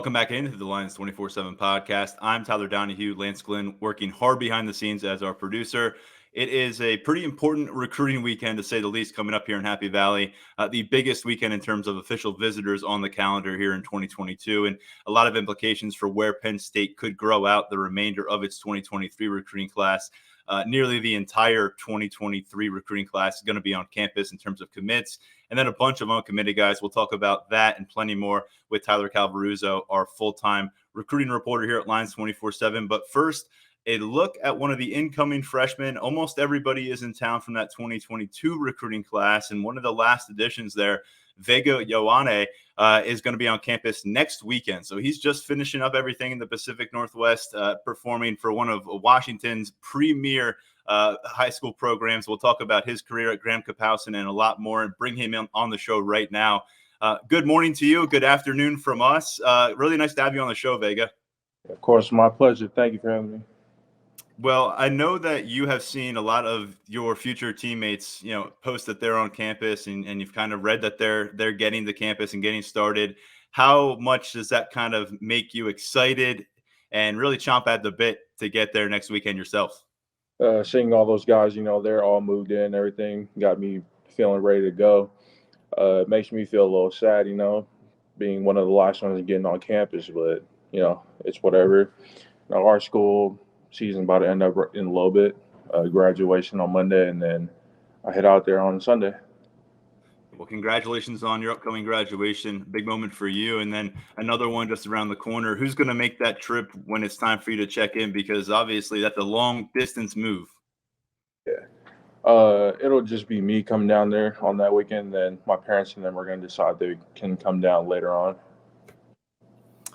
Welcome back into the Lions 24/7 podcast. I'm Tyler Donahue, Lance Glenn, working hard behind the scenes as our producer. It is a pretty important recruiting weekend, to say the least, coming up here in Happy Valley. The biggest weekend in terms of official visitors on the calendar here in 2022, and a lot of implications for where Penn State could grow out the remainder of its 2023 recruiting class. Nearly the entire 2023 recruiting class is going to be on campus in terms of commits, and then a bunch of uncommitted guys. We'll talk about that and plenty more with Tyler Calvaruzzo, our full-time recruiting reporter here at Lions 24/7. But first, a look at one of the incoming freshmen. Almost everybody is in town from that 2022 recruiting class, and one of the last additions there, Vega Ioane, is going to be on campus next weekend. So he's just finishing up everything in the Pacific Northwest, performing for one of Washington's premier high school programs. We'll talk about his career at Graham Kapowsin and a lot more, and bring him on the show right now. Good morning to you. Good afternoon from us. Really nice to have you on the show, Vega. Of course, my pleasure. Thank you for having me. Well, I know that you have seen a lot of your future teammates, post that they're on campus, and you've kind of read that they're getting to campus and getting started. How much does that kind of make you excited and really chomp at the bit to get there next weekend yourself? Seeing all those guys, they're all moved in, everything got me feeling ready to go. It makes me feel a little sad, being one of the last ones getting on campus, but, it's whatever. Our school season about to end up in a little bit. Graduation on Monday, and then I head out there on Sunday. Well, congratulations on your upcoming graduation. Big moment for you. And then another one just around the corner. Who's going to make that trip when it's time for you to check in? Because obviously that's a long distance move. Yeah. It'll just be me coming down there on that weekend. Then my parents and them are going to decide they can come down later on.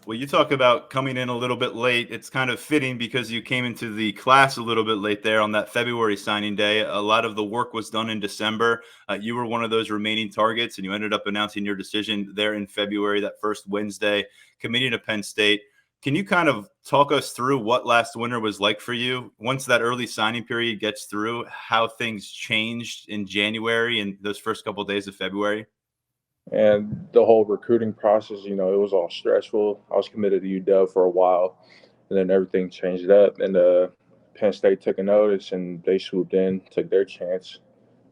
Well, you talk about coming in a little bit late. It's kind of fitting because you came into the class a little bit late there on that February signing day. A lot of the work was done in December. You were one of those remaining targets, and you ended up announcing your decision there in February, that first Wednesday, committing to Penn State. Can you kind of talk us through what last winter was like for you? Once that early signing period gets through, how things changed in January and those first couple of days of February? And the whole recruiting process, it was all stressful. I was committed to UW for a while, and then everything changed up. And Penn State took a notice, and they swooped in, took their chance.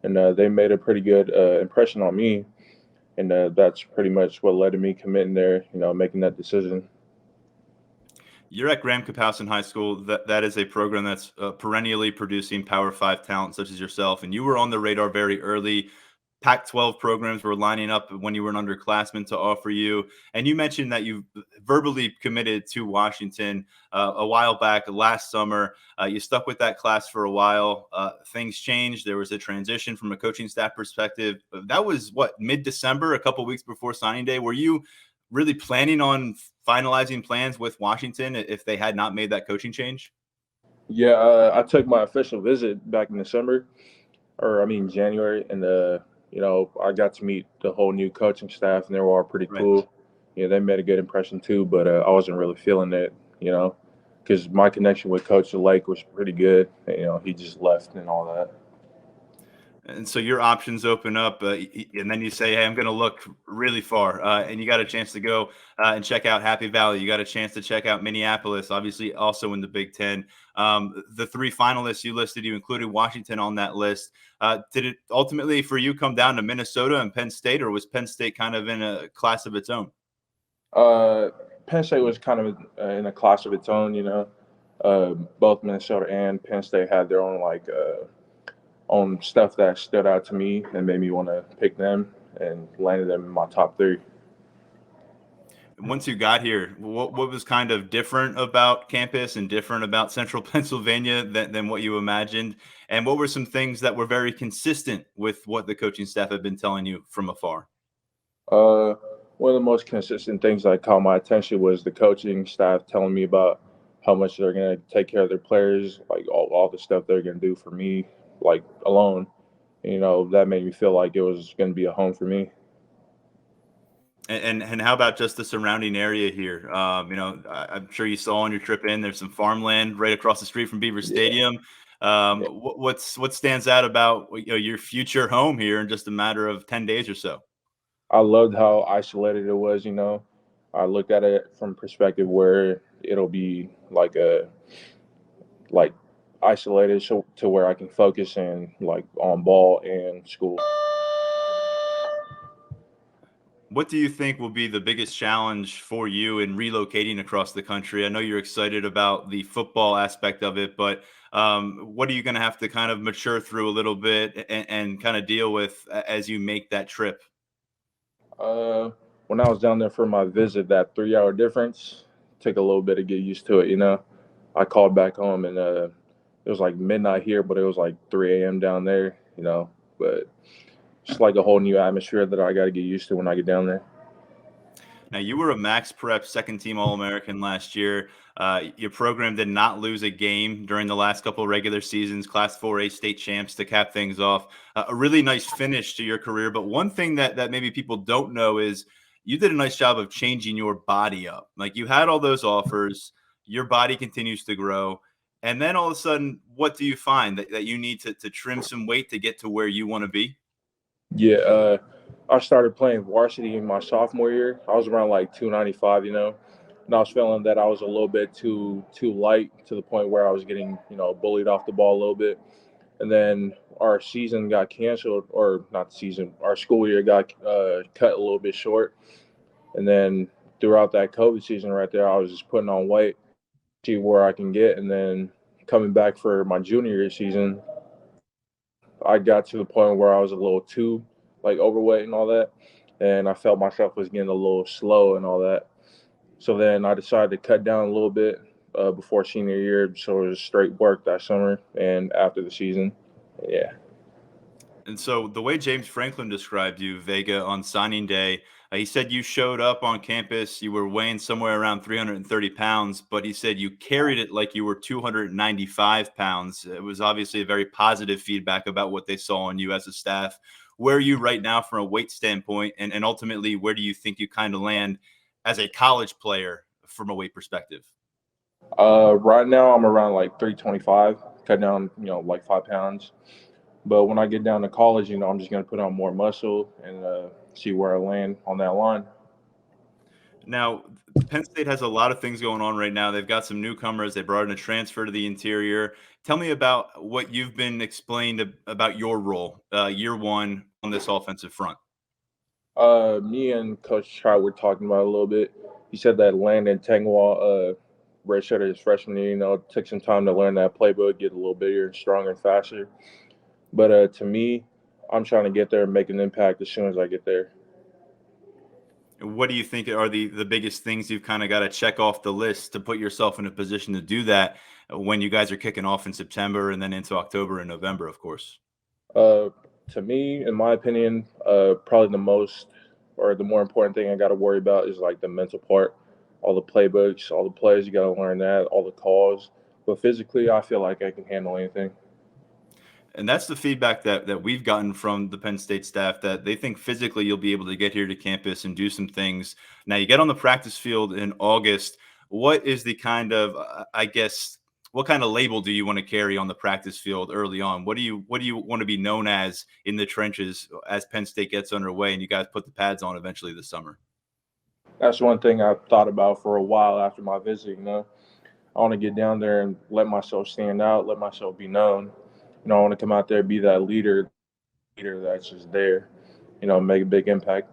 And they made a pretty good impression on me. And that's pretty much what led to me committing there, making that decision. You're at Graham Kapowsin High School. That is a program that's perennially producing Power 5 talent such as yourself. And you were on the radar very early. Pac-12 programs were lining up when you were an underclassman to offer you. And you mentioned that you verbally committed to Washington a while back last summer. You stuck with that class for a while. Things changed. There was a transition from a coaching staff perspective. That was mid-December, a couple weeks before signing day. Were you really planning on finalizing plans with Washington if they had not made that coaching change? Yeah, I took my official visit back in January, and I got to meet the whole new coaching staff, and they were all pretty cool. Right. Yeah, they made a good impression too, but I wasn't really feeling it, because my connection with Coach Lake was pretty good. He just left and all that. And so your options open up, and then you say, hey, I'm going to look really far. And you got a chance to go and check out Happy Valley. You got a chance to check out Minneapolis, obviously also in the Big Ten. The three finalists you listed, you included Washington on that list. Did it ultimately for you come down to Minnesota and Penn State, or was Penn State kind of in a class of its own? Penn State was kind of in a class of its own, both Minnesota and Penn State had their own on stuff that stood out to me and made me want to pick them, and landed them in my top three. Once you got here, what was kind of different about campus and different about Central Pennsylvania than what you imagined? And what were some things that were very consistent with what the coaching staff had been telling you from afar? One of the most consistent things that caught my attention was the coaching staff telling me about how much they're going to take care of their players, all the stuff they're going to do for me, alone. That made me feel like it was going to be a home for me. And how about just the surrounding area here? I'm sure you saw on your trip in, there's some farmland right across the street from Beaver Stadium. What stands out about your future home here in just a matter of 10 days or so? I loved how isolated it was. I looked at it from perspective where it'll be like isolated to where I can focus and like on ball and school. What do you think will be the biggest challenge for you in relocating across the country? I know you're excited about the football aspect of it, but what are you going to have to kind of mature through a little bit and kind of deal with as you make that trip? Uh, when I was down there for my visit, that 3 hour difference took a little bit to get used to it. I called back home and it was like midnight here, but it was like 3 a.m. down there. But it's like a whole new atmosphere that I got to get used to when I get down there. Now, you were a Max Prep second team All American last year. Your program did not lose a game during the last couple of regular seasons, Class 4A state champs to cap things off. A really nice finish to your career. But one thing that maybe people don't know is you did a nice job of changing your body up. Like you had all those offers, your body continues to grow. And then all of a sudden, what do you find that you need to trim some weight to get to where you want to be? Yeah, I started playing varsity in my sophomore year. I was around like 295, and I was feeling that I was a little bit too light to the point where I was getting bullied off the ball a little bit. And then our season got canceled, or not the season, our school year got cut a little bit short. And then throughout that COVID season right there, I was just putting on weight, see where I can get. And then coming back for my junior year season, I got to the point where I was a little too like overweight and all that. And I felt myself was getting a little slow and all that. So then I decided to cut down a little bit before senior year. So it was straight work that summer and after the season. Yeah. And so the way James Franklin described you, Vega, on signing day, he said you showed up on campus, you were weighing somewhere around 330 pounds, but he said you carried it like you were 295 pounds. It was obviously a very positive feedback about what they saw in you as a staff. Where are you right now from a weight standpoint? And ultimately, where do you think you kind of land as a college player from a weight perspective? Right now I'm around like 325, cut down, like 5 pounds. But when I get down to college, I'm just going to put on more muscle and see where I land on that line. Now, Penn State has a lot of things going on right now. They've got some newcomers. They brought in a transfer to the interior. Tell me about what you've been explained about your role, year one on this offensive front. Me and Coach Trout were talking about it a little bit. He said that Landon Tengwall redshirted his freshman year. Took some time to learn that playbook, get a little bigger and stronger and faster. But to me, I'm trying to get there and make an impact as soon as I get there. What do you think are the biggest things you've kind of got to check off the list to put yourself in a position to do that when you guys are kicking off in September and then into October and November, of course? Uh, to me, in my opinion, probably the most or the more important thing I got to worry about is like the mental part, all the playbooks, all the plays. You got to learn that, all the calls. But physically, I feel like I can handle anything. And that's the feedback that we've gotten from the Penn State staff, that they think physically you'll be able to get here to campus and do some things. Now you get on the practice field in August. What is the kind of, I guess, what kind of label do you want to carry on the practice field early on? What do you want to be known as in the trenches as Penn State gets underway and you guys put the pads on eventually this summer? That's one thing I've thought about for a while after my visit. I want to get down there and let myself stand out, let myself be known. I want to come out there, be that leader that's just there. Make a big impact.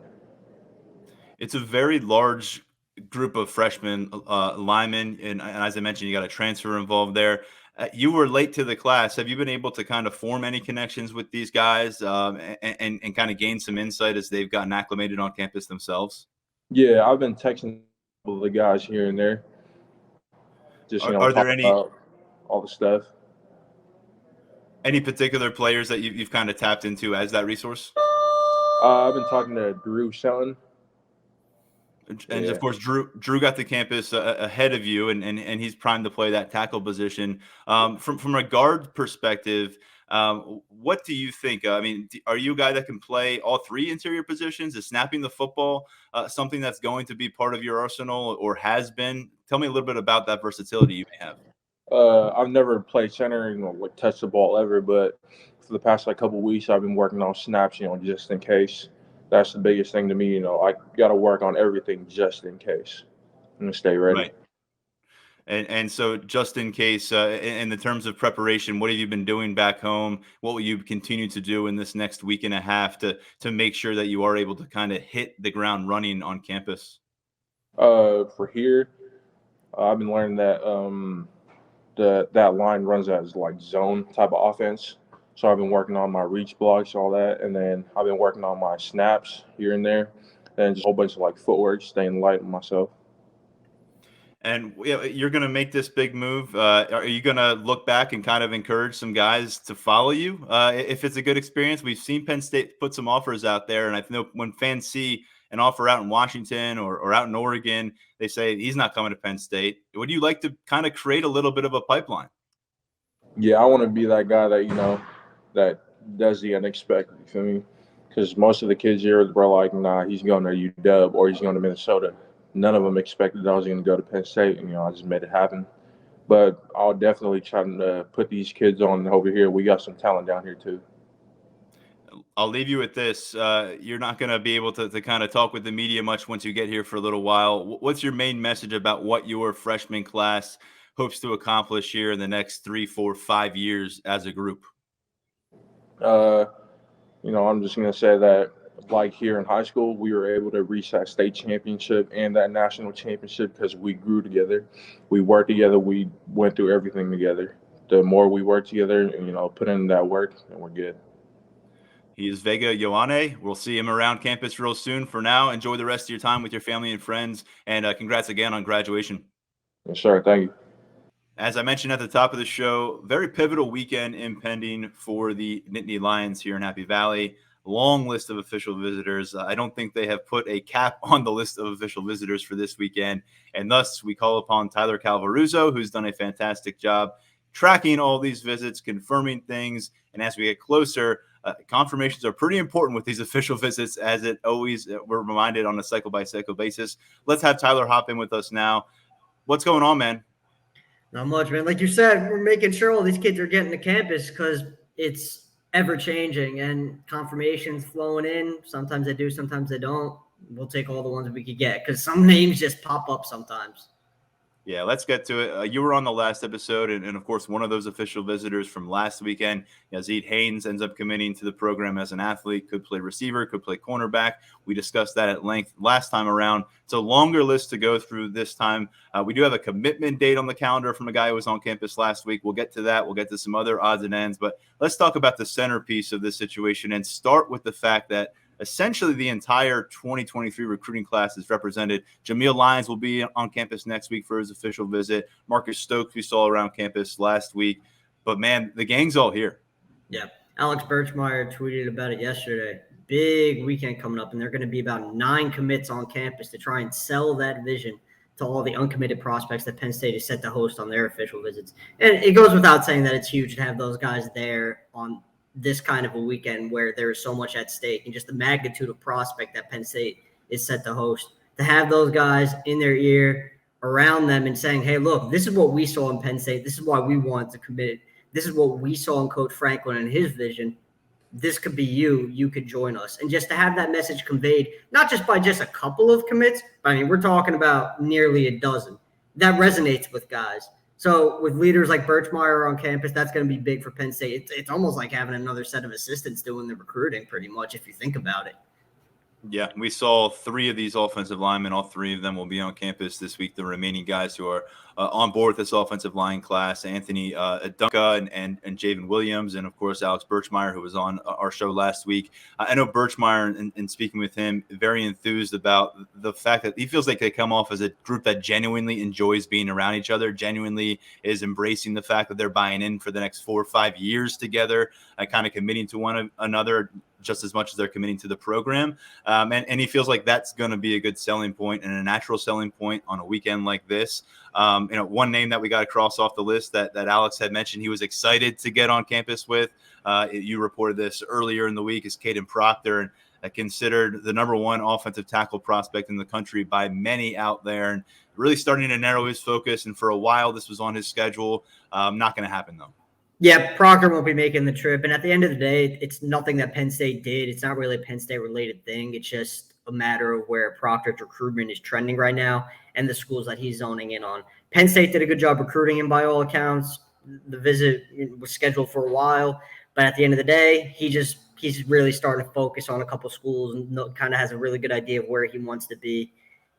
It's a very large group of freshmen, linemen, and as I mentioned, you got a transfer involved there. You were late to the class. Have you been able to kind of form any connections with these guys and kind of gain some insight as they've gotten acclimated on campus themselves? Yeah, I've been texting the guys here and there, just Are there talk any about all the stuff. particular players that you've kind of tapped into as that resource? I've been talking to Drew Shelton. And of Yeah. course, Drew got to campus ahead of you, and he's primed to play that tackle position. From a guard perspective, what do you think? I mean, are you a guy that can play all three interior positions? Is snapping the football something that's going to be part of your arsenal or has been? Tell me a little bit about that versatility you may have. I've never played center and like touched the ball ever, but for the past like couple weeks, I've been working on snaps, just in case that's the biggest thing to me. You know, I got to work on everything just in case. I'm gonna stay ready. Right. And so, just in case, in the terms of preparation, what have you been doing back home? What will you continue to do in this next week and a half to make sure that you are able to kind of hit the ground running on campus? For here, I've been learning that that line runs as like zone type of offense. So I've been working on my reach blocks, all that, and then I've been working on my snaps here and there, and just a whole bunch of like footwork, staying light on myself. And you're going to make this big move. Are you going to look back and kind of encourage some guys to follow you if it's a good experience? We've seen Penn State put some offers out there, and I know when fans see an offer out in Washington or out in Oregon, they say he's not coming to Penn State. Would you like to kind of create a little bit of a pipeline? Yeah, I want to be that guy that that does the unexpected. You feel me? Because most of the kids here were like, "Nah, he's going to UW or he's going to Minnesota." None of them expected I was going to go to Penn State, and I just made it happen. But I'll definitely try to put these kids on over here. We got some talent down here too. I'll leave you with this. You're not going to be able to kind of talk with the media much once you get here for a little while. What's your main message about what your freshman class hopes to accomplish here in the next 3, 4, 5 years as a group? I'm just going to say that, like here in high school, we were able to reach that state championship and that national championship because we grew together. We worked together. We went through everything together. The more we work together and, put in that work, and we're good. He is Vega Ioane. We'll see him around campus real soon. For now, enjoy the rest of your time with your family and friends, and congrats again on graduation. Yes, sir. Thank you. As I mentioned at the top of the show, very pivotal weekend impending for the Nittany Lions here in Happy Valley. Long list of official visitors. I don't think they have put a cap on the list of official visitors for this weekend, and thus we call upon Tyler Calvaruso, who's done a fantastic job tracking all these visits, confirming things, and as we get closer, confirmations are pretty important with these official visits, as it always we're reminded on a cycle-by-cycle basis. Let's have Tyler hop in with us now. What's going on, man? Not much, man. Like you said, we're making sure all these kids are getting to campus because it's ever-changing and confirmations flowing in. Sometimes they do, sometimes they don't. We'll take all the ones we could get because some names just pop up sometimes. Yeah, let's get to it. You were on the last episode, and of course, one of those official visitors from last weekend, Yazid Haynes, ends up committing to the program as an athlete, could play receiver, could play cornerback. We discussed that at length last time around. It's a longer list to go through this time. We do have a commitment date on the calendar from a guy who was on campus last week. We'll get to that. We'll get to some other odds and ends, but let's talk about the centerpiece of this situation and start with the fact that essentially the entire 2023 recruiting class is represented. Jameel Lyons will be on campus next week for his official visit. Marcus Stokes we saw around campus last week. But, man, the gang's all here. Yeah. Alex Birchmeyer tweeted about it yesterday. Big weekend coming up, and there are going to be about 9 commits on campus to try and sell that vision to all the uncommitted prospects that Penn State is set to host on their official visits. And it goes without saying that it's huge to have those guys there on this kind of a weekend where there is so much at stake and just the magnitude of prospect that Penn State is set to host. To have those guys in their ear around them and saying, hey, look, this is what we saw in Penn State. This is why we wanted to commit. This is what we saw in Coach Franklin and his vision. This could be you. You could join us. And just to have that message conveyed, not just by just a couple of commits, but I mean, we're talking about nearly a dozen. That resonates with guys. So with leaders like Birchmeyer on campus, that's going to be big for Penn State. It's almost like having another set of assistants doing the recruiting pretty much if you think about it. Yeah, we saw 3 of these offensive linemen. All 3 of them will be on campus this week. The remaining guys who are on board with this offensive line class, Anthony Dunca and Javen Williams, and, of course, Alex Birchmeyer, who was on our show last week. I know Birchmeyer, in speaking with him, very enthused about the fact that he feels like they come off as a group that genuinely enjoys being around each other, genuinely is embracing the fact that they're buying in for the next 4 or 5 years together, kind of committing to one another just as much as they're committing to the program. And he feels like that's going to be a good selling point and a natural selling point on a weekend like this. One name that we got to cross off the list that Alex had mentioned he was excited to get on campus with, you reported this earlier in the week, is Caden Proctor, and considered the number 1 offensive tackle prospect in the country by many out there, and really starting to narrow his focus. And for a while, this was on his schedule. Not going to happen, though. Yeah, Proctor won't be making the trip. And at the end of the day, it's nothing that Penn State did. It's not really a Penn State related thing. It's just a matter of where Proctor's recruitment is trending right now and the schools that he's zoning in on. Penn State did a good job recruiting him by all accounts. The visit was scheduled for a while, but at the end of the day, he's really starting to focus on a couple schools and kind of has a really good idea of where he wants to be.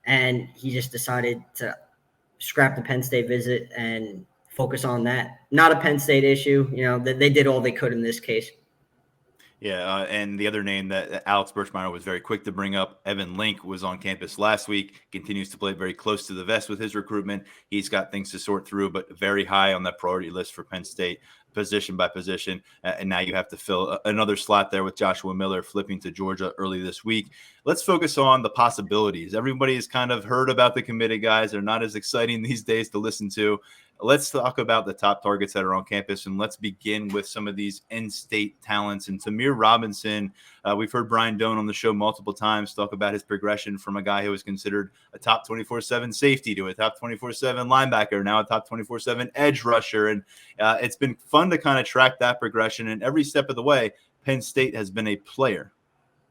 And he just decided to scrap the Penn State visit and focus on that. Not a Penn State issue. They did all they could in this case. Yeah, and the other name that Alex Birchmeier was very quick to bring up, Evan Link, was on campus last week, continues to play very close to the vest with his recruitment. He's got things to sort through, but very high on that priority list for Penn State, position by position. And now you have to fill another slot there with Joshua Miller flipping to Georgia early this week. Let's focus on the possibilities. Everybody's kind of heard about the committed guys. They're not as exciting these days to listen to. Let's talk about the top targets that are on campus, and let's begin with some of these in-state talents. And Tamir Robinson, we've heard Brian Doan on the show multiple times talk about his progression from a guy who was considered a top 24/7 safety to a top 24/7 linebacker, now a top 24/7 edge rusher. And it's been fun to kind of track that progression. And every step of the way, Penn State has been a player.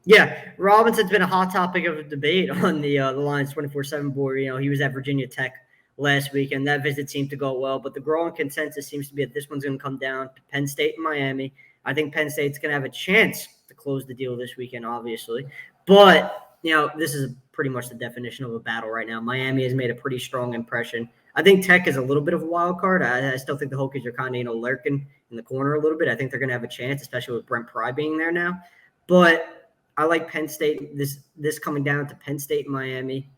Yeah, Robinson's been a hot topic of debate on the Lions 24/7 board. He was at Virginia Tech last week, and that visit seemed to go well. But the growing consensus seems to be that this one's going to come down to Penn State and Miami. I think Penn State's going to have a chance to close the deal this weekend, obviously. But, this is pretty much the definition of a battle right now. Miami has made a pretty strong impression. I think Tech is a little bit of a wild card. I still think the Hokies are kind of, lurking in the corner a little bit. I think they're going to have a chance, especially with Brent Pry being there now. But I like Penn State, this coming down to Penn State and Miami.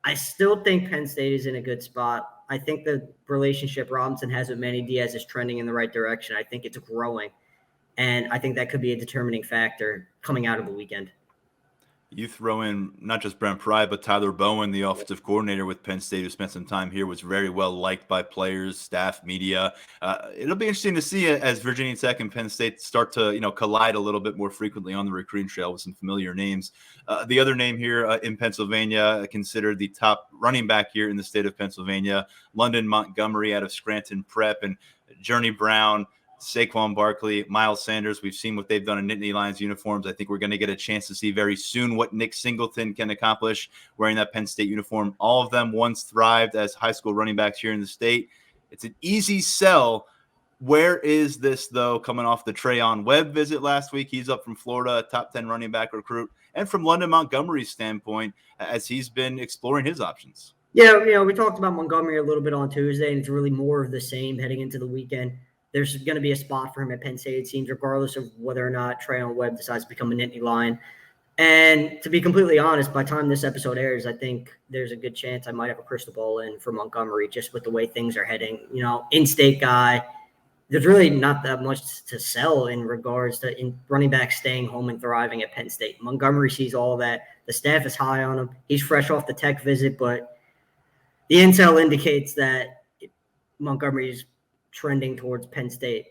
I still think Penn State is in a good spot. I think the relationship Robinson has with Manny Diaz is trending in the right direction. I think it's growing, and I think that could be a determining factor coming out of the weekend. You throw in not just Brent Pry, but Tyler Bowen, the offensive coordinator with Penn State, who spent some time here, was very well liked by players, staff, media. It'll be interesting to see as Virginia Tech and Penn State start to, collide a little bit more frequently on the recruiting trail with some familiar names. The other name here in Pennsylvania, considered the top running back here in the state of Pennsylvania, London Montgomery out of Scranton Prep, and Journey Brown, Saquon Barkley, Miles Sanders. We've seen what they've done in Nittany Lions uniforms. I think we're going to get a chance to see very soon what Nick Singleton can accomplish wearing that Penn State uniform. All of them once thrived as high school running backs here in the state. It's an easy sell. Where is this, though, coming off the Trayon Webb visit last week? He's up from Florida, a top 10 running back recruit. And from London Montgomery's standpoint, as he's been exploring his options. Yeah, we talked about Montgomery a little bit on Tuesday, and it's really more of the same heading into the weekend. There's going to be a spot for him at Penn State, it seems, regardless of whether or not Trayon Webb decides to become a Nittany Lion. And to be completely honest, by the time this episode airs, I think there's a good chance I might have a crystal ball in for Montgomery just with the way things are heading. In-state guy. There's really not that much to sell in regards to running back staying home and thriving at Penn State. Montgomery sees all that. The staff is high on him. He's fresh off the Tech visit, but the intel indicates that Montgomery's trending towards Penn State.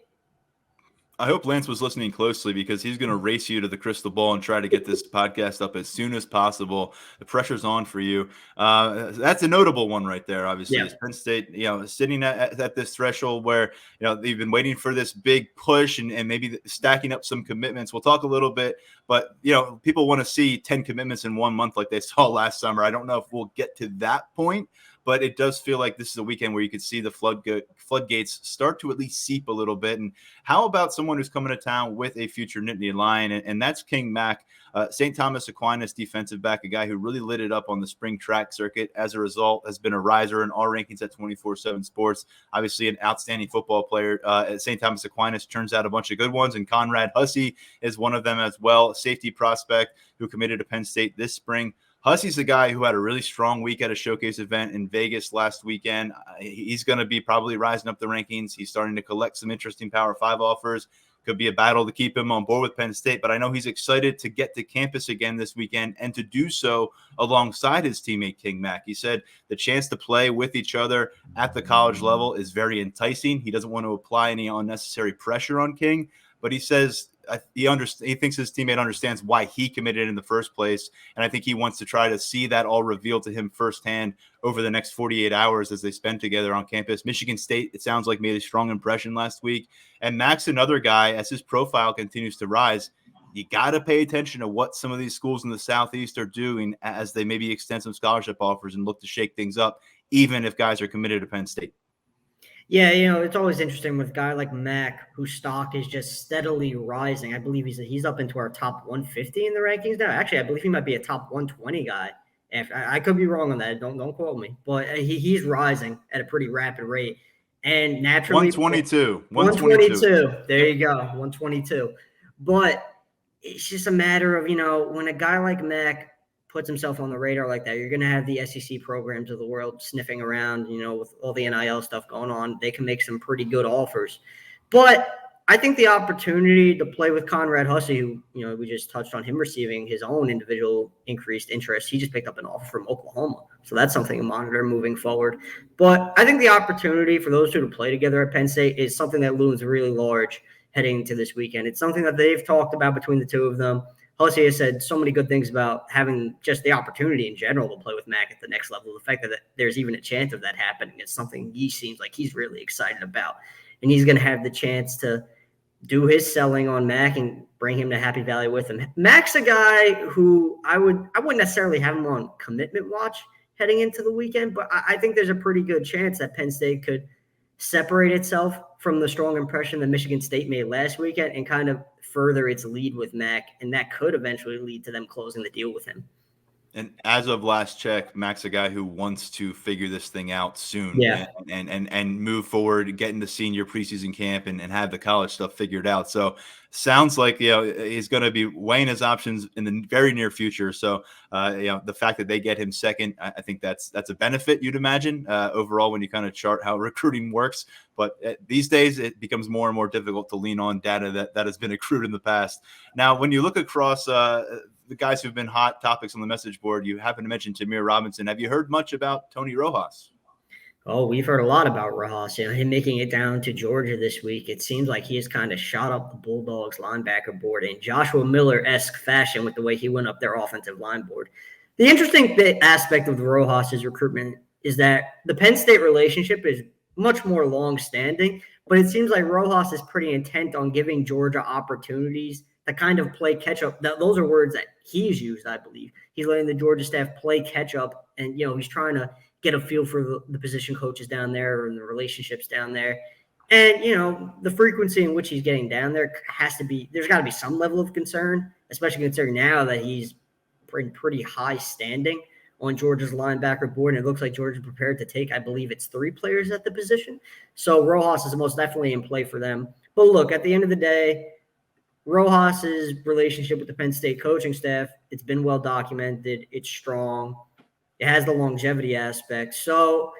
I hope Lance was listening closely because he's going to race you to the crystal ball and try to get this podcast up as soon as possible. The pressure's on for you. That's a notable one right there, obviously. Yeah. Is Penn State, sitting at this threshold where, they've been waiting for this big push and maybe stacking up some commitments. We'll talk a little bit, but, people want to see 10 commitments in 1 month like they saw last summer. I don't know if we'll get to that point, but it does feel like this is a weekend where you could see the floodgates start to at least seep a little bit. And how about someone who's coming to town with a future Nittany Lion? And that's King Mack, St. Thomas Aquinas defensive back, a guy who really lit it up on the spring track circuit. As a result, has been a riser in all rankings at 24/7 Sports. Obviously, an outstanding football player. At St. Thomas Aquinas turns out a bunch of good ones, and Conrad Hussey is one of them as well. A safety prospect who committed to Penn State this spring. Hussey's a guy who had a really strong week at a showcase event in Vegas last weekend. He's going to be probably rising up the rankings. He's starting to collect some interesting Power 5 offers. Could be a battle to keep him on board with Penn State, but I know he's excited to get to campus again this weekend and to do so alongside his teammate King Mack. He said the chance to play with each other at the college level is very enticing. He doesn't want to apply any unnecessary pressure on King, but he says he thinks his teammate understands why he committed in the first place. And I think he wants to try to see that all revealed to him firsthand over the next 48 hours as they spend together on campus. Michigan State, it sounds like, made a strong impression last week. And Mack's another guy, as his profile continues to rise. You got to pay attention to what some of these schools in the Southeast are doing as they maybe extend some scholarship offers and look to shake things up, even if guys are committed to Penn State. Yeah, it's always interesting with a guy like Mack, whose stock is just steadily rising. I believe he's up into our top 150 in the rankings now. Actually, I believe he might be a top 120 guy. I could be wrong on that. Don't quote me. But he's rising at a pretty rapid rate. And naturally, 122. There you go, 122. But it's just a matter of, when a guy like Mack puts himself on the radar like that, you're going to have the SEC programs of the world sniffing around, with all the NIL stuff going on. They can make some pretty good offers. But I think the opportunity to play with Conrad Hussey, who, we just touched on him receiving his own individual increased interest. He just picked up an offer from Oklahoma. So that's something to monitor moving forward. But I think the opportunity for those two to play together at Penn State is something that looms really large heading into this weekend. It's something that they've talked about between the two of them. Hussey has said so many good things about having just the opportunity in general to play with Mack at the next level. The fact that there's even a chance of that happening is something he seems like he's really excited about. And he's going to have the chance to do his selling on Mack and bring him to Happy Valley with him. Mack's a guy who I wouldn't necessarily have him on commitment watch heading into the weekend, but I think there's a pretty good chance that Penn State could separate itself from the strong impression that Michigan State made last weekend and kind of further its lead with Mack, and that could eventually lead to them closing the deal with him. And as of last check, Mack's a guy who wants to figure this thing out soon, and move forward, get into senior preseason camp and have the college stuff figured out. So sounds like, he's going to be weighing his options in the very near future. So, the fact that they get him second, I think that's a benefit, you'd imagine, overall, when you kind of chart how recruiting works. But these days, it becomes more and more difficult to lean on data that has been accrued in the past. Now, when you look across the guys who've been hot topics on the message board, you happen to mention Tamir Robinson. Have you heard much about Tony Rojas? Oh, we've heard a lot about Rojas. Him making it down to Georgia this week. It seems like he has kind of shot up the Bulldogs linebacker board in Joshua Miller-esque fashion with the way he went up their offensive line board. The interesting aspect of the Rojas' recruitment is that the Penn State relationship is much more long-standing, but it seems like Rojas is pretty intent on giving Georgia opportunities to kind of play catch-up. Those are words that he's used, I believe. He's letting the Georgia staff play catch-up, and, he's trying to get a feel for the position coaches down there and the relationships down there. And, the frequency in which he's getting down there there's got to be some level of concern, especially considering now that he's in pretty high standing on Georgia's linebacker board. And it looks like Georgia's prepared to take, I believe it's 3 players at the position. So Rojas is most definitely in play for them. But look, at the end of the day, Rojas's relationship with the Penn State coaching staff, it's been well documented. It's strong. It has the longevity aspect. So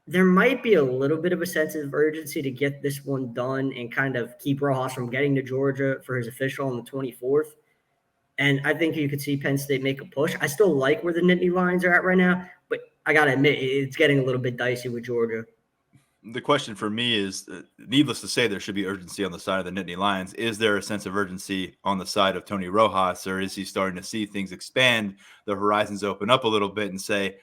there might be a little bit of a sense of urgency to get this one done and kind of keep Rojas from getting to Georgia for his official on the 24th. And I think you could see Penn State make a push. I still like where the Nittany Lions are at right now, but I got to admit, it's getting a little bit dicey with Georgia. The question for me is, needless to say, there should be urgency on the side of the Nittany Lions. Is there a sense of urgency on the side of Tony Rojas, or is he starting to see things expand, the horizons open up a little bit and say,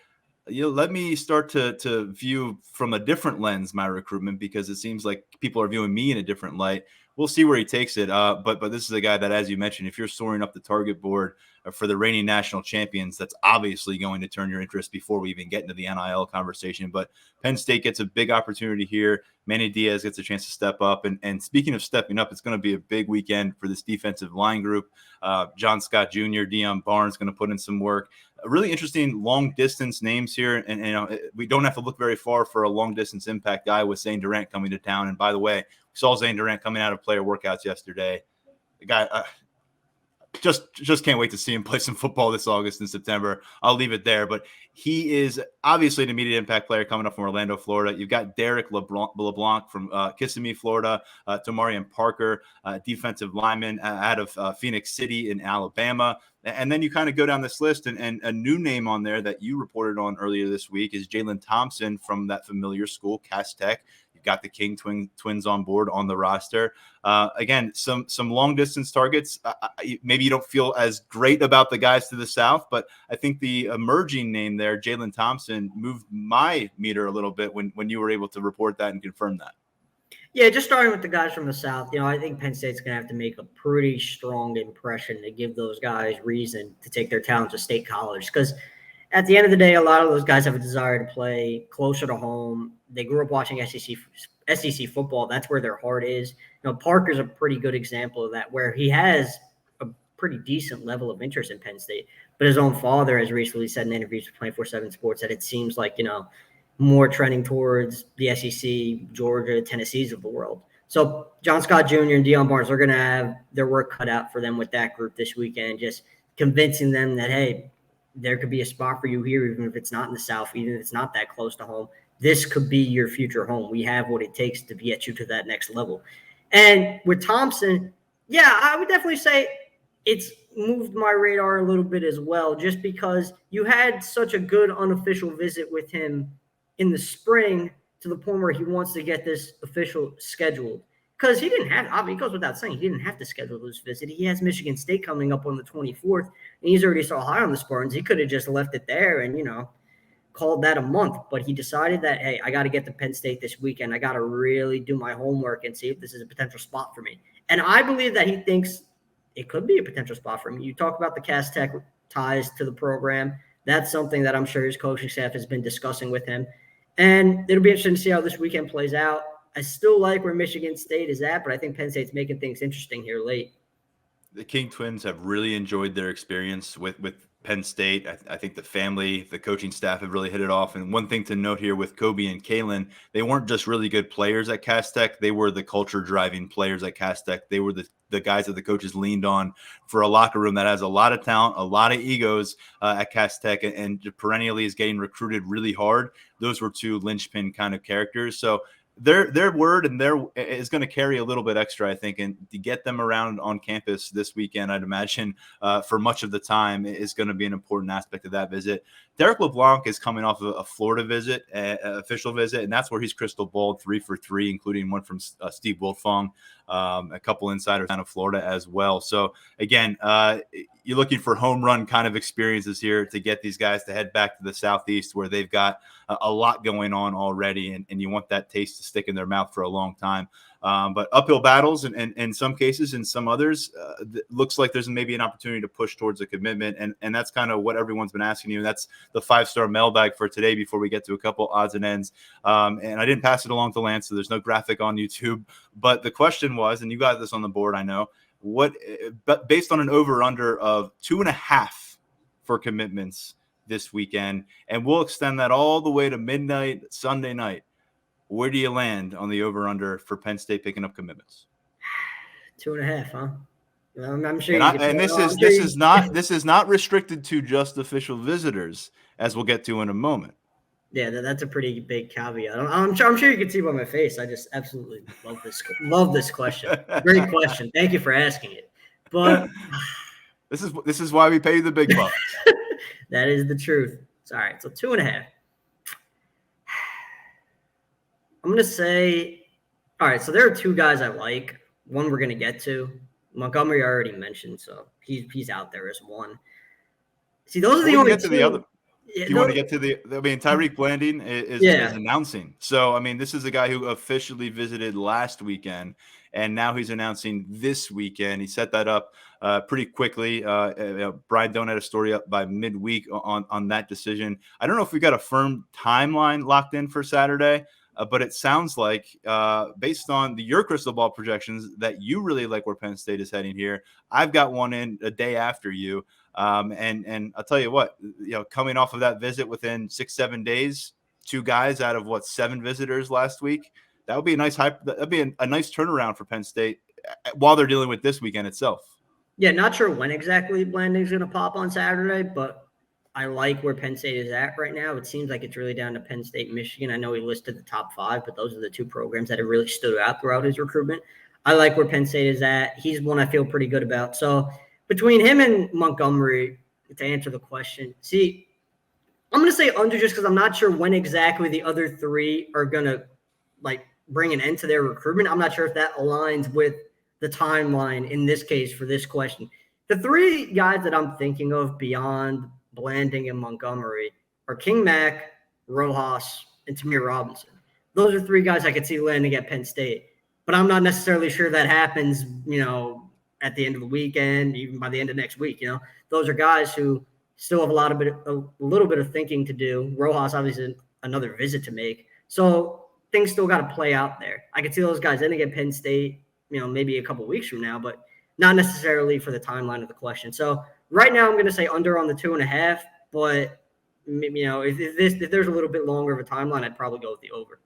let me start to view from a different lens my recruitment, because it seems like people are viewing me in a different light. We'll see where he takes it. But this is a guy that, as you mentioned, if you're soaring up the target board for the reigning national champions, that's obviously going to turn your interest before we even get into the NIL conversation. But Penn State gets a big opportunity here. Manny Diaz gets a chance to step up. And speaking of stepping up, it's going to be a big weekend for this defensive line group. John Scott Jr., Deion Barnes going to put in some work. Really interesting long-distance names here. And we don't have to look very far for a long-distance impact guy with Zane Durant coming to town. And by the way, we saw Zane Durant coming out of player workouts yesterday. The guy just can't wait to see him play some football this August and September. I'll leave it there. But he is obviously an immediate impact player coming up from Orlando, Florida. You've got Derek LeBlanc from Kissimmee, Florida, Tamarian Parker, defensive lineman out of Phoenix City in Alabama. And then you kind of go down this list, and a new name on there that you reported on earlier this week is Jalen Thompson from that familiar school, Cass Tech. got the King twins on board on the roster. Again, some long distance targets. Maybe you don't feel as great about the guys to the south, but I think the emerging name there, Jalen Thompson, moved my meter a little bit when you were able to report that and confirm that. Yeah, just starting with the guys from the South, I think Penn State's going to have to make a pretty strong impression to give those guys reason to take their talents to State College. Because at the end of the day, a lot of those guys have a desire to play closer to home. They grew up watching SEC football. That's where their heart is. Parker's a pretty good example of that, where he has a pretty decent level of interest in Penn State. But his own father has recently said in interviews with 24/7 Sports that it seems like, more trending towards the SEC, Georgia, Tennessees of the world. So John Scott Jr. and Deion Barnes are going to have their work cut out for them with that group this weekend, just convincing them that, hey, there could be a spot for you here, even if it's not in the South, even if it's not that close to home. This could be your future home. We have what it takes to get you to that next level. And with Thompson, yeah, I would definitely say it's moved my radar a little bit as well, just because you had such a good unofficial visit with him in the spring to the point where he wants to get this official scheduled. Because he didn't have, it goes without saying, he didn't have to schedule this visit. He has Michigan State coming up on the 24th, and he's already so high on the Spartans. He could have just left it there and, called that a month. But he decided that, hey, I got to get to Penn State this weekend. I got to really do my homework and see if this is a potential spot for me. And I believe that he thinks it could be a potential spot for him. You talk about the Cass Tech ties to the program. That's something that I'm sure his coaching staff has been discussing with him. And it'll be interesting to see how this weekend plays out. I still like where Michigan State is at, but I think Penn State's making things interesting here late. The King twins have really enjoyed their experience with Penn State. I think the family, the coaching staff have really hit it off. And one thing to note here with Kobe and Kalen, they weren't just really good players at Cass Tech. They were the culture-driving players at Cass Tech. They were the guys that the coaches leaned on for a locker room that has a lot of talent, a lot of egos at Cass Tech, and perennially is getting recruited really hard. Those were two linchpin kind of characters. So their word and is going to carry a little bit extra, I think, and to get them around on campus this weekend, I'd imagine for much of the time is going to be an important aspect of that visit. Derek LeBlanc is coming off of a Florida visit, official visit, and that's where he's crystal balled 3 for 3, including one from Steve Wiltfong, a couple insiders out of Florida as well. So again, you're looking for home run kind of experiences here to get these guys to head back to the Southeast where they've got a lot going on already, and you want that taste to stick in their mouth for a long time. But uphill battles in some cases, in some others, looks like there's maybe an opportunity to push towards a commitment. And that's kind of what everyone's been asking you. And that's the 5-star mailbag for today before we get to a couple odds and ends. And I didn't pass it along to Lance, so there's no graphic on YouTube. But the question was, and you got this on the board, I know, but based on an over-under of 2.5 for commitments this weekend, and we'll extend that all the way to midnight Sunday night. Where do you land on the over/under for Penn State picking up commitments? 2.5, huh? I'm sure. This is not restricted to just official visitors, as we'll get to in a moment. Yeah, that's a pretty big caveat. I'm sure you can see by my face. I just absolutely love this question. Great question. Thank you for asking it. But this is why we pay you the big bucks. That is the truth. It's all right. So 2.5. I'm going to say, all right, so there are 2 guys I like. One we're going to get to. Montgomery I already mentioned, so he's out there as one. See, those are the only 2. The other. Yeah, you want to get to Tyreek Blanding is announcing. So, this is a guy who officially visited last weekend, and now he's announcing this weekend. He set that up pretty quickly. Brian Doan had a story up by midweek on that decision. I don't know if we got a firm timeline locked in for Saturday, but it sounds like, based on your crystal ball projections, that you really like where Penn State is heading here. I've got one in a day after you. And I'll tell you what, coming off of that visit within 6-7 days, 2 guys out of 7 visitors last week, that would be a nice that'd be a nice turnaround for Penn State while they're dealing with this weekend itself. Yeah, not sure when exactly Blanding's going to pop on Saturday, but I like where Penn State is at right now. It seems like it's really down to Penn State and Michigan. I know he listed the top 5, but those are the 2 programs that have really stood out throughout his recruitment. I like where Penn State is at. He's one I feel pretty good about. So between him and Montgomery, to answer the question, see, I'm going to say under just because I'm not sure when exactly the other 3 are going to bring an end to their recruitment. I'm not sure if that aligns with the timeline in this case for this question. The three guys that I'm thinking of beyond Blanding and Montgomery are King Mack, Rojas, and Tamir Robinson. Those are three guys I could see landing at Penn State. But I'm not necessarily sure that happens, at the end of the weekend, even by the end of next week. Those are guys who still have a little bit of thinking to do. Rojas, obviously, another visit to make. So things still got to play out there. I could see those guys ending at Penn State, maybe a couple of weeks from now, but not necessarily for the timeline of the question. So right now I'm going to say under on the 2.5, but if there's a little bit longer of a timeline, I'd probably go with the over.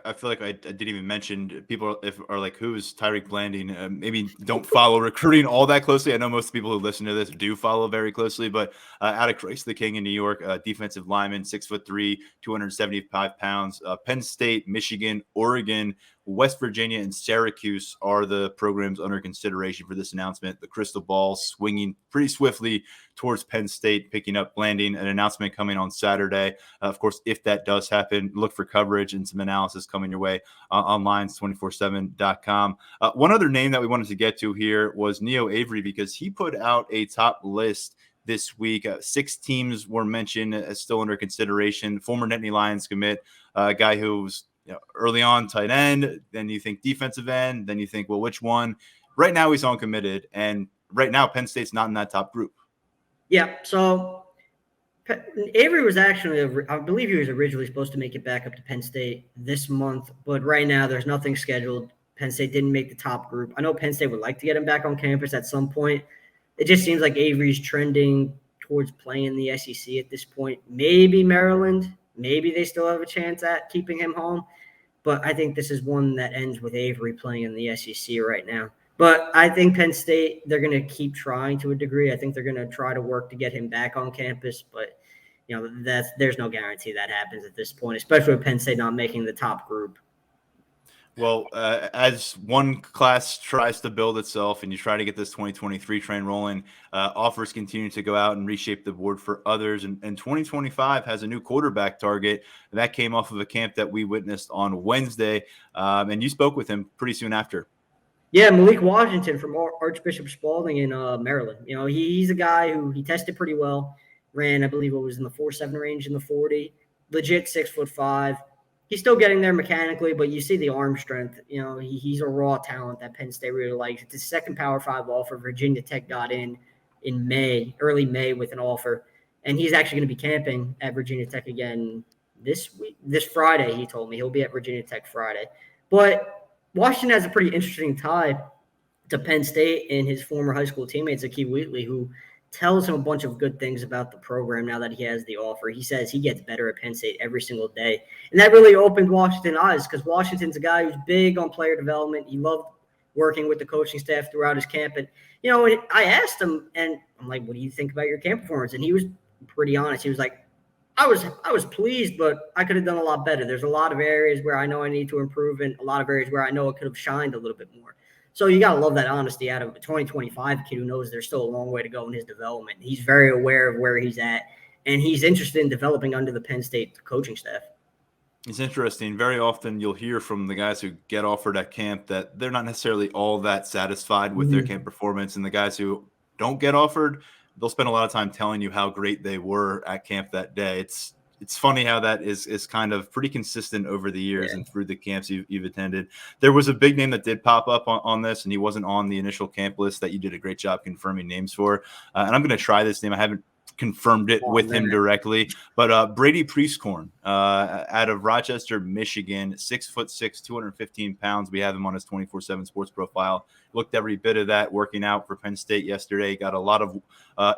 I feel like I didn't even mention people are like, who's Tyreek Blanding? Maybe don't follow recruiting all that closely. I know most people who listen to this do follow very closely, but out of Christ the King in New York, defensive lineman, 6'3", 275 pounds. Penn State, Michigan, Oregon, West Virginia, and Syracuse are the programs under consideration for this announcement. The crystal ball swinging pretty swiftly towards Penn State, picking up Blanding. An announcement coming on Saturday. Of course, if that does happen, look for coverage and some analysis coming your way on lines247.com. One other name that we wanted to get to here was Neo Avery, because he put out a top list this week. 6 teams were mentioned as still under consideration. Former Nittany Lions commit, a guy who's early on tight end, then you think defensive end, then you think, well, which one? Right now he's uncommitted, and right now Penn State's not in that top group. Yeah, so Avery was actually, I believe he was originally supposed to make it back up to Penn State this month, but right now there's nothing scheduled. Penn State didn't make the top group. I know Penn State would like to get him back on campus at some point. It just seems like Avery's trending towards playing the SEC at this point. Maybe Maryland. Maybe they still have a chance at keeping him home. But I think this is one that ends with Avery playing in the SEC right now. But I think Penn State, they're going to keep trying to a degree. I think they're going to try to work to get him back on campus. But, there's no guarantee that happens at this point, especially with Penn State not making the top group. Well, as one class tries to build itself and you try to get this 2023 train rolling, offers continue to go out and reshape the board for others. And 2025 has a new quarterback target. And that came off of a camp that we witnessed on Wednesday. And you spoke with him pretty soon after. Yeah, Malik Washington from Archbishop Spalding in Maryland. He's a guy who he tested pretty well. Ran, I believe it was in the 4.7 range in the 40. Legit 6'5". He's still getting there mechanically, but you see the arm strength. He's a raw talent that Penn State really likes. It's his second Power 5 offer. Virginia Tech got in May, early May with an offer. And he's actually going to be camping at Virginia Tech again this Friday, he told me. He'll be at Virginia Tech Friday. But Washington has a pretty interesting tie to Penn State and his former high school teammate, Zakeem Wheatley, who tells him a bunch of good things about the program now that he has the offer. He says he gets better at Penn State every single day. And that really opened Washington's eyes, because Washington's a guy who's big on player development. He loved working with the coaching staff throughout his camp. And, I asked him, and I'm like, what do you think about your camp performance? And he was pretty honest. He was like, I was pleased, but I could have done a lot better. There's a lot of areas where I know I need to improve, and a lot of areas where I know it could have shined a little bit more. So you got to love that honesty out of a 2025 kid who knows there's still a long way to go in his development. He's very aware of where he's at, and he's interested in developing under the Penn State coaching staff. It's interesting. Very often you'll hear from the guys who get offered at camp that they're not necessarily all that satisfied with their camp performance. And the guys who don't get offered, they'll spend a lot of time telling you how great they were at camp that day. It's funny how that is kind of pretty consistent over the years and through the camps you've attended. There was a big name that did pop up on this, and he wasn't on the initial camp list that you did a great job confirming names for. And I'm going to try this name. I haven't confirmed it with him directly, but Brady Priestcorn out of Rochester, Michigan, 6'6", 215 pounds. We have him on his 24/7 sports profile. Looked every bit of that working out for Penn State yesterday. Got a lot of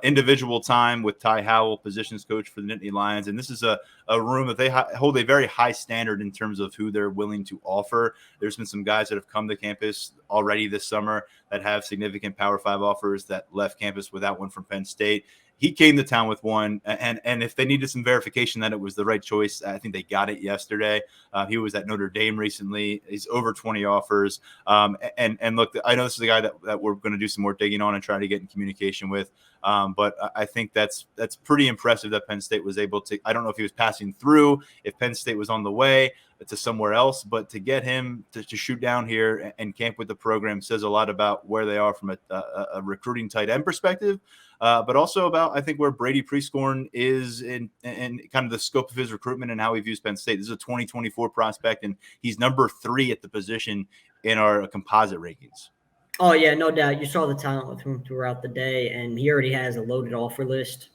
individual time with Ty Howell, positions coach for the Nittany Lions. And this is a room that they hold a very high standard in terms of who they're willing to offer. There's been some guys that have come to campus already this summer that have significant Power 5 offers that left campus without one from Penn State. he came to town with one. And if they needed some verification that it was the right choice, I think they got it yesterday. He was at Notre Dame recently. He's over 20 offers. And look, I know this is a guy that we're going to do some more digging on and try to get in communication with. But I think that's pretty impressive that Penn State was able to. I don't know if he was passing through, if Penn State was on the way to somewhere else, but to get him to shoot down here and camp with the program says a lot about where they are from a recruiting tight end perspective, but also about, I think, where Brady Prescorn is in kind of the scope of his recruitment and how he views Penn State. This is a 2024 prospect, and he's number 3 at the position in our composite rankings. Oh, yeah, no doubt. You saw the talent with him throughout the day, and he already has a loaded offer list.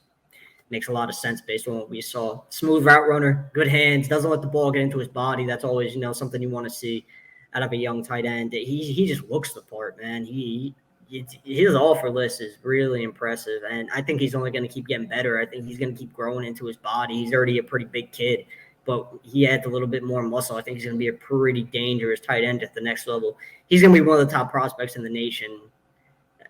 Makes a lot of sense based on what we saw. Smooth route runner, good hands, doesn't let the ball get into his body. That's always, something you want to see out of a young tight end. He just looks the part, man. His offer list is really impressive, and I think he's only going to keep getting better. I think he's going to keep growing into his body. He's already a pretty big kid, but he adds a little bit more muscle. I think he's going to be a pretty dangerous tight end at the next level. He's going to be one of the top prospects in the nation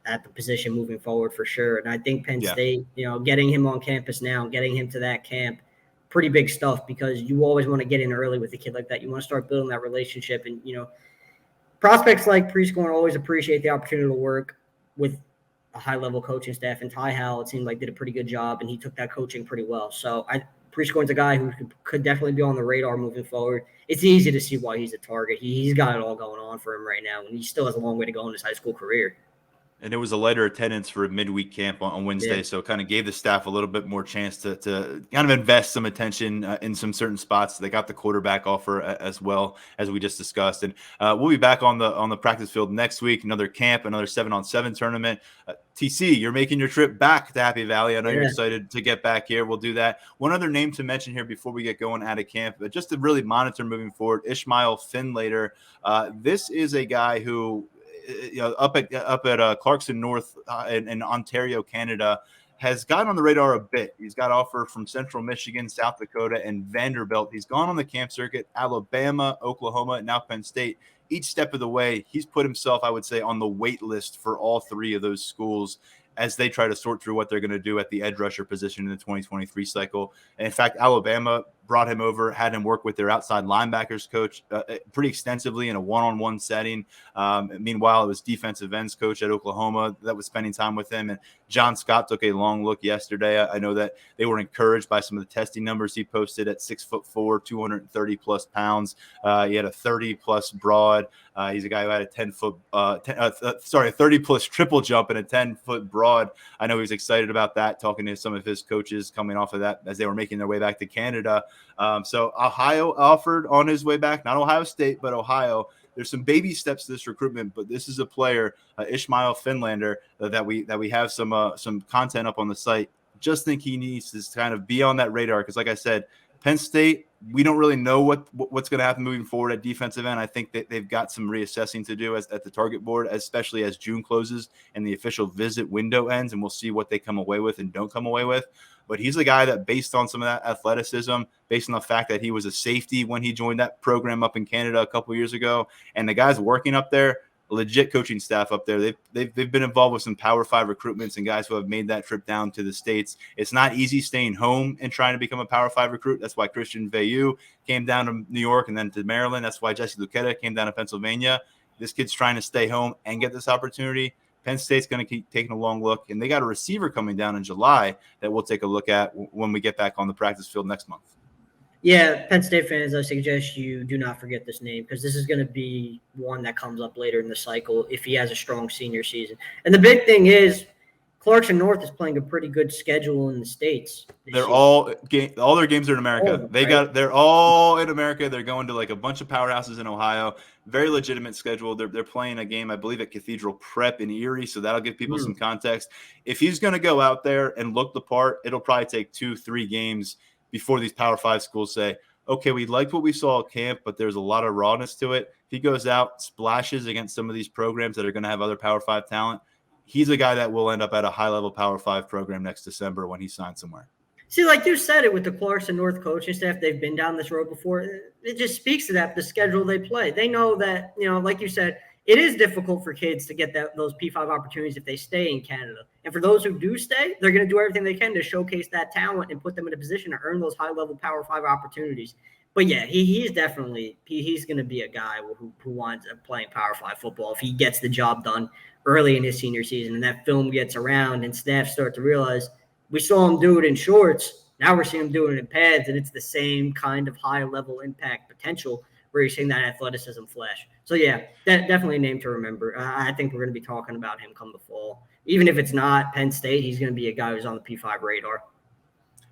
at the position moving forward for sure. And I think Penn State, getting him on campus now, getting him to that camp, pretty big stuff, because you always want to get in early with a kid like that. You want to start building that relationship. And, prospects like Prescorn always appreciate the opportunity to work with a high-level coaching staff. And Ty Howell, it seemed like, did a pretty good job, and he took that coaching pretty well. So Prescorn's a guy who could definitely be on the radar moving forward. It's easy to see why he's a target. He's got it all going on for him right now, and he still has a long way to go in his high school career. And it was a lighter attendance for a midweek camp on Wednesday, Yeah. so it kind of gave the staff a little bit more chance to kind of invest some attention in some certain spots. They got the quarterback offer as well, as we just discussed. And we'll be back on the practice field next week, another camp, another 7-on-7 tournament. TC, you're making your trip back to Happy Valley. I know you're excited to get back here. We'll do that. One other name to mention here before we get going out of camp, but just to really monitor moving forward, Ishmael Finlander. This is a guy who – up at Clarkson North in Ontario, Canada, has gotten on the radar a bit. He's got offer from Central Michigan, South Dakota, and Vanderbilt. He's gone on the camp circuit, Alabama, Oklahoma, and now Penn State. Each step of the way, he's put himself, I would say, on the wait list for all 3 of those schools as they try to sort through what they're going to do at the edge rusher position in the 2023 cycle. And in fact, Alabama brought him over, had him work with their outside linebackers coach pretty extensively in a one-on-one setting. Meanwhile, it was defensive ends coach at Oklahoma that was spending time with him. And John Scott took a long look yesterday. I know that they were encouraged by some of the testing numbers he posted at 6'4", 230 plus pounds. He had a 30 plus broad. He's a guy who had a 30 plus triple jump and a 10-foot broad. I know he was excited about that, talking to some of his coaches coming off of that as they were making their way back to Canada. So Ohio offered on his way back, not Ohio State, but Ohio. There's some baby steps to this recruitment, but this is a player, Ishmael Finlander, that we have some content up on the site. Just think he needs to kind of be on that radar because, like I said, Penn State, we don't really know what's going to happen moving forward at defensive end. I think that they've got some reassessing to do at the target board, especially as June closes and the official visit window ends, and we'll see what they come away with and don't come away with. But he's a guy that, based on some of that athleticism, based on the fact that he was a safety when he joined that program up in Canada a couple years ago, and the guys working up there, legit coaching staff up there. They've been involved with some Power 5 recruitments and guys who have made that trip down to the States. It's not easy staying home and trying to become a Power 5 recruit. That's why Christian Veilleux came down to New York and then to Maryland. That's why Jesse Luketa came down to Pennsylvania. This kid's trying to stay home and get this opportunity. Penn State's going to keep taking a long look, and they got a receiver coming down in July that we'll take a look at when we get back on the practice field next month. Yeah, Penn State fans, I suggest you do not forget this name because this is going to be one that comes up later in the cycle if he has a strong senior season. And the big thing is Clarkson North is playing a pretty good schedule in the States. They're all their games are in America. They're all in America. They're going to like a bunch of powerhouses in Ohio. Very legitimate schedule. They're playing a game, I believe, at Cathedral Prep in Erie, so that'll give people some context. If he's going to go out there and look the part, it'll probably take 2-3 games before these Power 5 schools say, okay, we liked what we saw at camp, but there's a lot of rawness to it. If he goes out, splashes against some of these programs that are going to have other Power 5 talent, he's a guy that will end up at a high-level Power 5 program next December when he signs somewhere. See, like you said it with the Clarkson North coaching staff, they've been down this road before. It just speaks to that, the schedule they play. They know that, like you said, it is difficult for kids to get those P5 opportunities if they stay in Canada. And for those who do stay, they're going to do everything they can to showcase that talent and put them in a position to earn those high-level Power 5 opportunities. But yeah, he's definitely he's going to be a guy who winds up playing Power 5 football if he gets the job done early in his senior season and that film gets around and staff start to realize we saw him do it in shorts. Now we're seeing him doing it in pads, and it's the same kind of high-level impact potential where you're seeing that athleticism flash. So, yeah, definitely a name to remember. I think we're going to be talking about him come the fall. Even if it's not Penn State, he's going to be a guy who's on the P5 radar.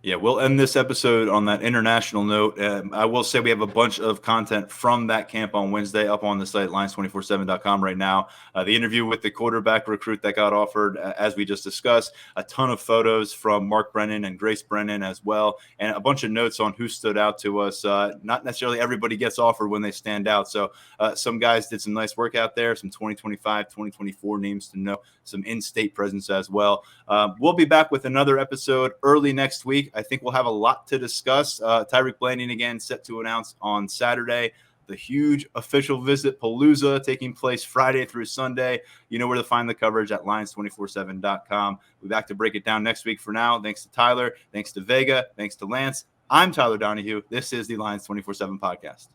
Yeah, we'll end this episode on that international note. I will say we have a bunch of content from that camp on Wednesday up on the site, lions247.com right now. The interview with the quarterback recruit that got offered, as we just discussed, a ton of photos from Mark Brennan and Grace Brennan as well, and a bunch of notes on who stood out to us. Not necessarily everybody gets offered when they stand out. So some guys did some nice work out there, some 2025, 2024 names to know, some in-state presence as well. We'll be back with another episode early next week. I think we'll have a lot to discuss. Tyreek Blanding again set to announce on Saturday the huge official visit Palooza taking place Friday through Sunday. You know where to find the coverage at lions247.com. We'll be back to break it down next week. For now, thanks to Tyler, thanks to Vega, thanks to Lance. I'm Tyler Donahue. This is the Lions 24/7 podcast.